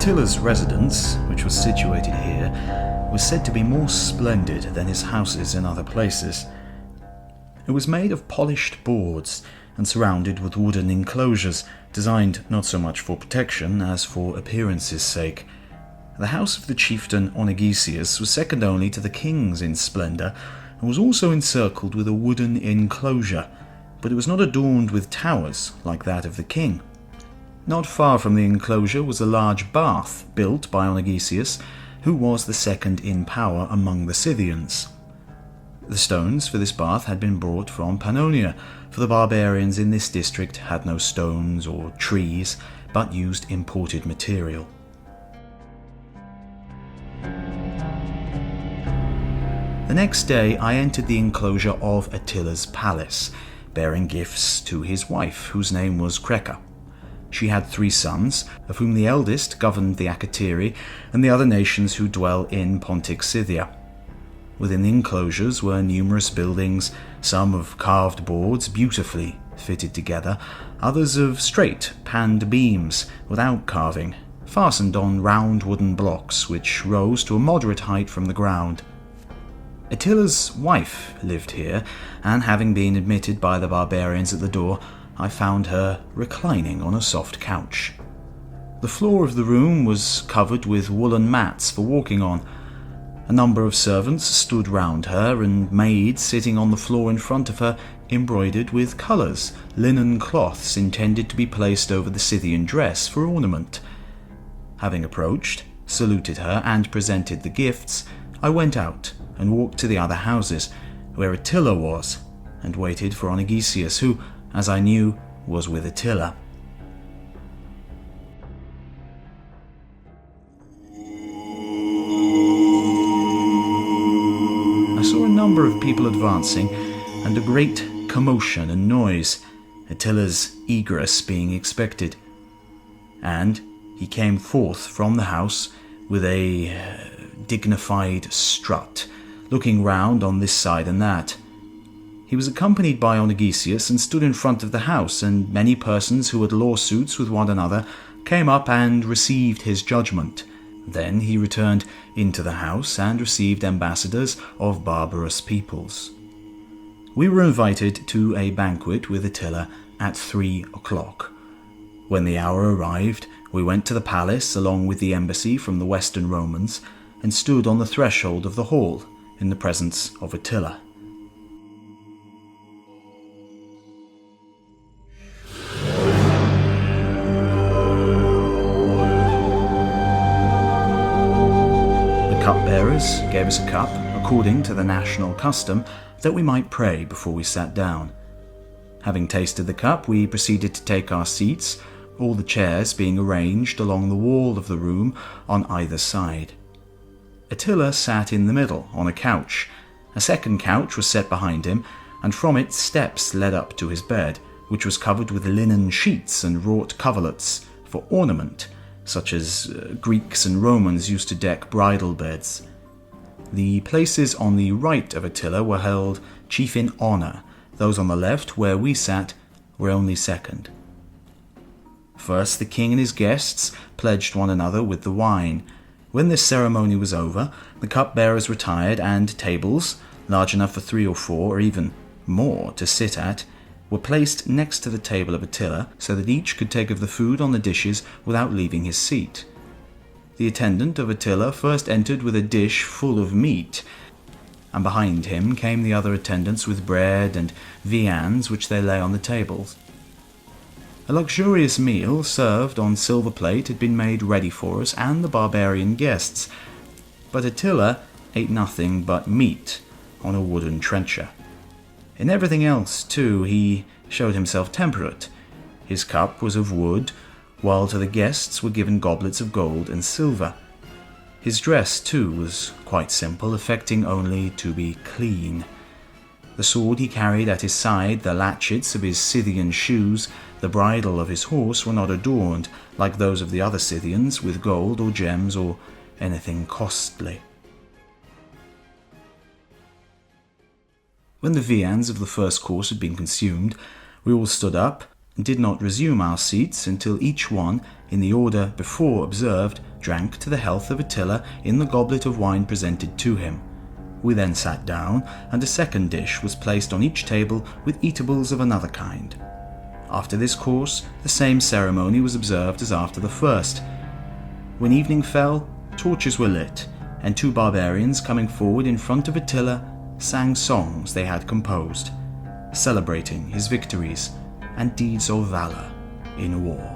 Attila's residence, which was situated here, was said to be more splendid than his houses in other places. It was made of polished boards and surrounded with wooden enclosures, designed not so much for protection as for appearance's sake. The house of the chieftain Onegesius was second only to the king's in splendour, and was also encircled with a wooden enclosure, but it was not adorned with towers like that of the king. Not far from the enclosure was a large bath built by Onegesius, who was the second in power among the Scythians. The stones for this bath had been brought from Pannonia, for the barbarians in this district had no stones or trees, but used imported material. The next day I entered the enclosure of Attila's palace, bearing gifts to his wife, whose name was Creca. She had 3 sons, of whom the eldest governed the Achatere and the other nations who dwell in Pontic Scythia. Within the enclosures were numerous buildings, some of carved boards beautifully fitted together, others of straight, panned beams without carving, fastened on round wooden blocks which rose to a moderate height from the ground. Attila's wife lived here, and having been admitted by the barbarians at the door, I found her reclining on a soft couch. The floor of the room was covered with woolen mats for walking on. A number of servants stood round her, and maids sitting on the floor in front of her, embroidered with colours, linen cloths intended to be placed over the Scythian dress for ornament. Having approached, saluted her, and presented the gifts, I went out and walked to the other houses, where Attila was, and waited for Onegesius, who, as I knew, was with Attila. I saw a number of people advancing, and a great commotion and noise, Attila's egress being expected. And he came forth from the house with a dignified strut, looking round on this side and that. He was accompanied by Onegesius and stood in front of the house, and many persons who had lawsuits with one another came up and received his judgment. Then he returned into the house and received ambassadors of barbarous peoples. We were invited to a banquet with Attila at 3 o'clock. When the hour arrived, we went to the palace along with the embassy from the Western Romans, and stood on the threshold of the hall in the presence of Attila. The cupbearers gave us a cup, according to the national custom, that we might pray before we sat down. Having tasted the cup, we proceeded to take our seats, all the chairs being arranged along the wall of the room on either side. Attila sat in the middle, on a couch. A second couch was set behind him, and from it steps led up to his bed, which was covered with linen sheets and wrought coverlets for ornament, such as Greeks and Romans used to deck bridal beds. The places on the right of Attila were held chief in honour. Those on the left, where we sat, were only second. First, the king and his guests pledged one another with the wine. When this ceremony was over, the cupbearers retired, and tables, large enough for 3 or 4, or even more, to sit at, were placed next to the table of Attila, so that each could take of the food on the dishes without leaving his seat. The attendant of Attila first entered with a dish full of meat, and behind him came the other attendants with bread and viands which they lay on the tables. A luxurious meal served on silver plate had been made ready for us and the barbarian guests, but Attila ate nothing but meat on a wooden trencher. In everything else, too, he showed himself temperate. His cup was of wood, while to the guests were given goblets of gold and silver. His dress, too, was quite simple, affecting only to be clean. The sword he carried at his side, the latchets of his Scythian shoes, the bridle of his horse were not adorned, like those of the other Scythians, with gold or gems or anything costly. When the viands of the first course had been consumed, we all stood up and did not resume our seats until each one, in the order before observed, drank to the health of Attila in the goblet of wine presented to him. We then sat down, and a second dish was placed on each table with eatables of another kind. After this course, the same ceremony was observed as after the first. When evening fell, torches were lit, and 2 barbarians coming forward in front of Attila sang songs they had composed, celebrating his victories and deeds of valor in war.